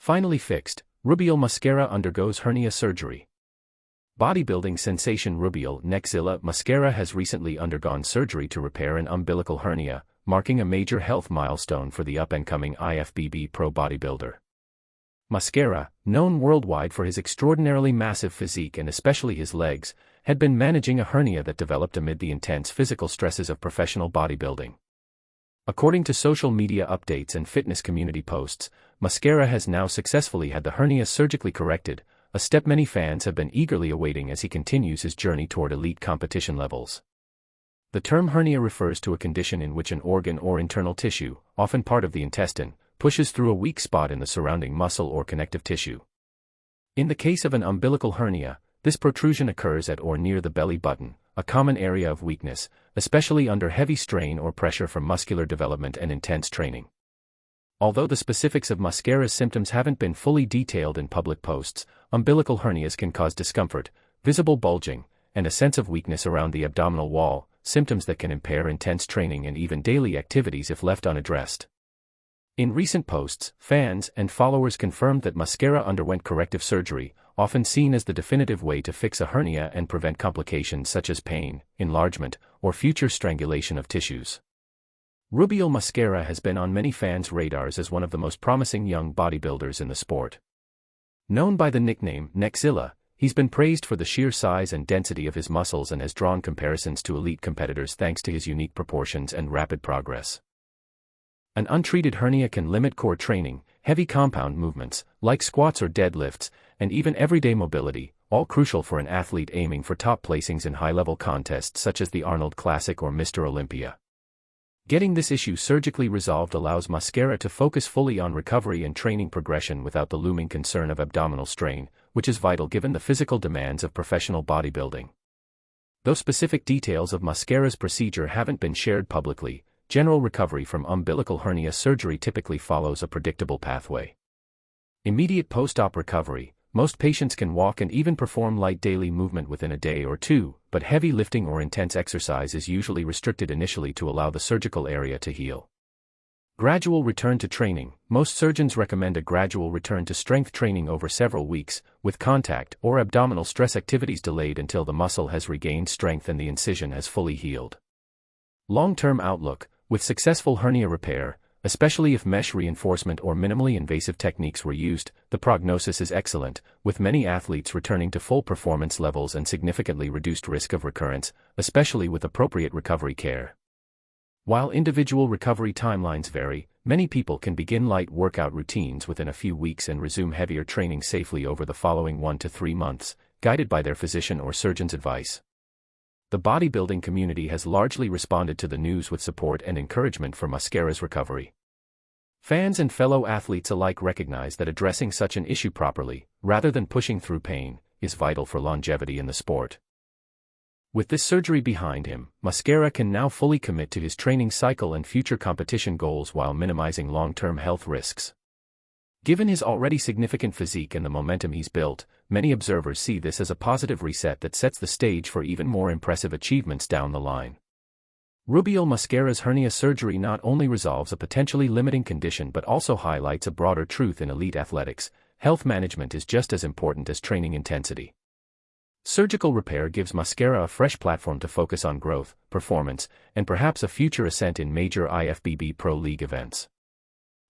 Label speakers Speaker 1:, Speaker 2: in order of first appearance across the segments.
Speaker 1: Finally fixed, Rubiel Mascara undergoes hernia surgery. Bodybuilding sensation Rubiel Neckzilla Mascara has recently undergone surgery to repair an umbilical hernia, marking a major health milestone for the up-and-coming IFBB pro bodybuilder. Mascara, known worldwide for his extraordinarily massive physique and especially his legs, had been managing a hernia that developed amid the intense physical stresses of professional bodybuilding. According to social media updates and fitness community posts, Mascara has now successfully had the hernia surgically corrected, a step many fans have been eagerly awaiting as he continues his journey toward elite competition levels. The term hernia refers to a condition in which an organ or internal tissue, often part of the intestine, pushes through a weak spot in the surrounding muscle or connective tissue. In the case of an umbilical hernia, this protrusion occurs at or near the belly button, a common area of weakness, especially under heavy strain or pressure from muscular development and intense training. Although the specifics of Mascara's symptoms haven't been fully detailed in public posts, umbilical hernias can cause discomfort, visible bulging, and a sense of weakness around the abdominal wall, symptoms that can impair intense training and even daily activities if left unaddressed. In recent posts, fans and followers confirmed that Mascara underwent corrective surgery, often seen as the definitive way to fix a hernia and prevent complications such as pain, enlargement, or future strangulation of tissues. Rubiel Mascara has been on many fans' radars as one of the most promising young bodybuilders in the sport. Known by the nickname Neckzilla, he's been praised for the sheer size and density of his muscles and has drawn comparisons to elite competitors thanks to his unique proportions and rapid progress. An untreated hernia can limit core training, heavy compound movements, like squats or deadlifts, and even everyday mobility, all crucial for an athlete aiming for top placings in high-level contests such as the Arnold Classic or Mr. Olympia. Getting this issue surgically resolved allows Mascara to focus fully on recovery and training progression without the looming concern of abdominal strain, which is vital given the physical demands of professional bodybuilding. Though specific details of Mascara's procedure haven't been shared publicly, general recovery from umbilical hernia surgery typically follows a predictable pathway. Immediate post-op recovery: most patients can walk and even perform light daily movement within a day or two, but heavy lifting or intense exercise is usually restricted initially to allow the surgical area to heal. Gradual return to training: most surgeons recommend a gradual return to strength training over several weeks, with contact or abdominal stress activities delayed until the muscle has regained strength and the incision has fully healed. Long-term outlook: with successful hernia repair, especially if mesh reinforcement or minimally invasive techniques were used, the prognosis is excellent, with many athletes returning to full performance levels and significantly reduced risk of recurrence, especially with appropriate recovery care. While individual recovery timelines vary, many people can begin light workout routines within a few weeks and resume heavier training safely over the following 1 to 3 months, guided by their physician or surgeon's advice. The bodybuilding community has largely responded to the news with support and encouragement for Mascara's recovery. Fans and fellow athletes alike recognize that addressing such an issue properly, rather than pushing through pain, is vital for longevity in the sport. With this surgery behind him, Mascara can now fully commit to his training cycle and future competition goals while minimizing long-term health risks. Given his already significant physique and the momentum he's built, many observers see this as a positive reset that sets the stage for even more impressive achievements down the line. Rubiel Mascara's hernia surgery not only resolves a potentially limiting condition but also highlights a broader truth in elite athletics: health management is just as important as training intensity. Surgical repair gives Mascara a fresh platform to focus on growth, performance, and perhaps a future ascent in major IFBB Pro League events.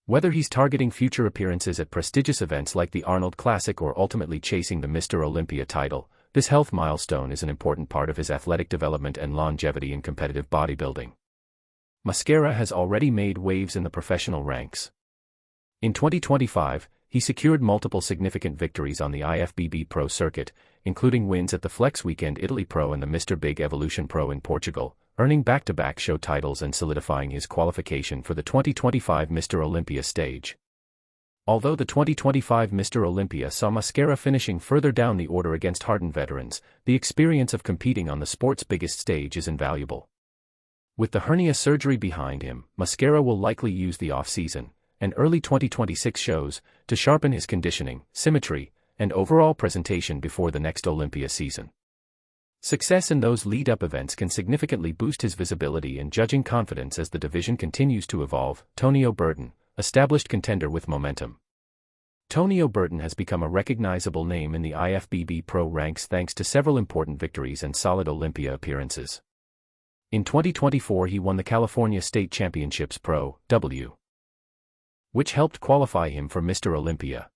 Speaker 1: Whether he's targeting future appearances at prestigious events like the Arnold Classic or ultimately chasing the Mr. Olympia title, this health milestone is an important part of his athletic development and longevity in competitive bodybuilding. Mascara has already made waves in the professional ranks. In 2025, he secured multiple significant victories on the IFBB Pro circuit, including wins at the Flex Weekend Italy Pro and the Mr. Big Evolution Pro in Portugal, earning back-to-back show titles and solidifying his qualification for the 2025 Mr. Olympia stage. Although the 2025 Mr. Olympia saw Mascara finishing further down the order against hardened veterans, the experience of competing on the sport's biggest stage is invaluable. With the hernia surgery behind him, Mascara will likely use the off-season and early 2026 shows to sharpen his conditioning, symmetry, and overall presentation before the next Olympia season. Success in those lead-up events can significantly boost his visibility and judging confidence as the division continues to evolve. Tonio Burton, established contender with momentum. Tonio Burton has become a recognizable name in the IFBB pro ranks thanks to several important victories and solid Olympia appearances. In 2024 he won the California State Championships Pro W, which helped qualify him for Mr. Olympia.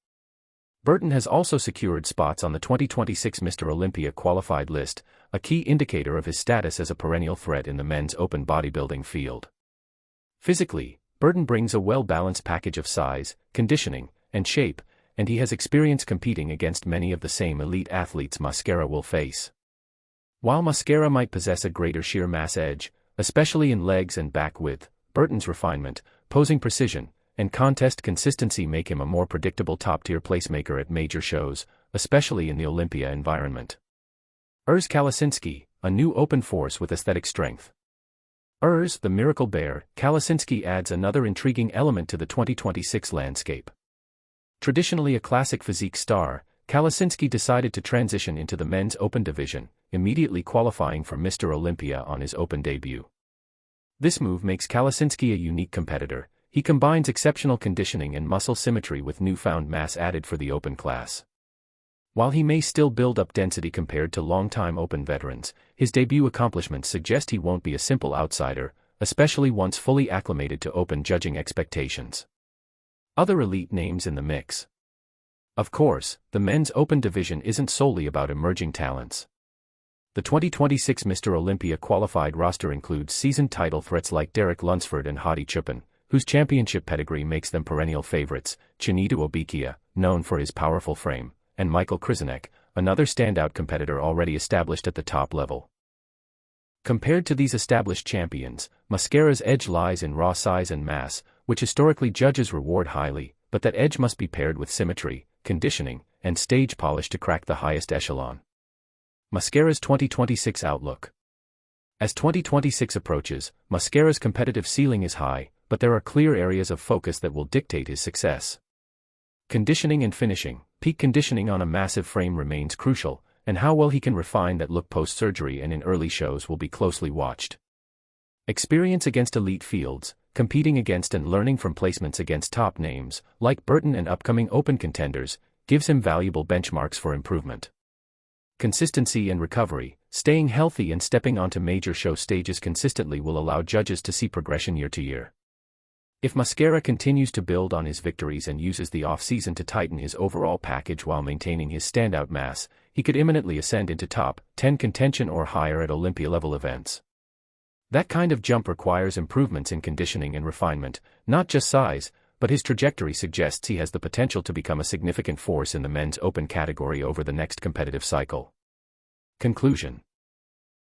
Speaker 1: Burton has also secured spots on the 2026 Mr. Olympia qualified list, a key indicator of his status as a perennial threat in the men's open bodybuilding field. Physically, Burton brings a well-balanced package of size, conditioning, and shape, and he has experience competing against many of the same elite athletes Mosquera will face. While Mosquera might possess a greater sheer mass edge, especially in legs and back width, Burton's refinement, posing precision, and contest consistency make him a more predictable top-tier placemaker at major shows, especially in the Olympia environment. Urs Kalasinski, a new open force with aesthetic strength. Urs, the Miracle Bear, Kalasinski adds another intriguing element to the 2026 landscape. Traditionally a classic physique star, Kalasinski decided to transition into the men's open division, immediately qualifying for Mr. Olympia on his open debut. This move makes Kalasinski a unique competitor. He combines exceptional conditioning and muscle symmetry with newfound mass added for the open class. While he may still build up density compared to long-time open veterans, his debut accomplishments suggest he won't be a simple outsider, especially once fully acclimated to open judging expectations. Other elite names in the mix. Of course, the men's open division isn't solely about emerging talents. The 2026 Mr. Olympia qualified roster includes seasoned title threats like Derek Lunsford and Hadi Choopan, whose championship pedigree makes them perennial favorites, Chinito Obikia, known for his powerful frame, and Michael Krizanek, another standout competitor already established at the top level. Compared to these established champions, Mosquera's edge lies in raw size and mass, which historically judges reward highly, but that edge must be paired with symmetry, conditioning, and stage polish to crack the highest echelon. Mosquera's 2026 outlook. As 2026 approaches, Mosquera's competitive ceiling is high, but there are clear areas of focus that will dictate his success. Conditioning and finishing. Peak conditioning on a massive frame remains crucial, and how well he can refine that look post-surgery and in early shows will be closely watched. Experience against elite fields. Competing against and learning from placements against top names, like Burton and upcoming open contenders, gives him valuable benchmarks for improvement. Consistency and recovery. Staying healthy and stepping onto major show stages consistently will allow judges to see progression year to year. If Mosquera continues to build on his victories and uses the off-season to tighten his overall package while maintaining his standout mass, he could imminently ascend into top 10 contention or higher at Olympia-level events. That kind of jump requires improvements in conditioning and refinement, not just size, but his trajectory suggests he has the potential to become a significant force in the men's open category over the next competitive cycle. Conclusion.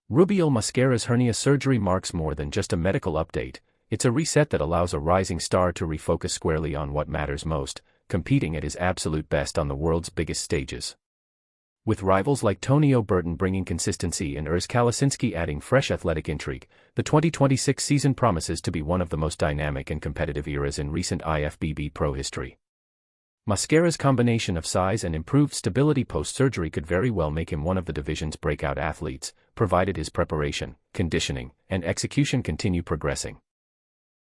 Speaker 1: Rubiel Mosquera's hernia surgery marks more than just a medical update. It's a reset that allows a rising star to refocus squarely on what matters most, competing at his absolute best on the world's biggest stages. With rivals like Tonio Burton bringing consistency and Urs Kalasinski adding fresh athletic intrigue, the 2026 season promises to be one of the most dynamic and competitive eras in recent IFBB pro history. Mosquera's combination of size and improved stability post-surgery could very well make him one of the division's breakout athletes, provided his preparation, conditioning, and execution continue progressing.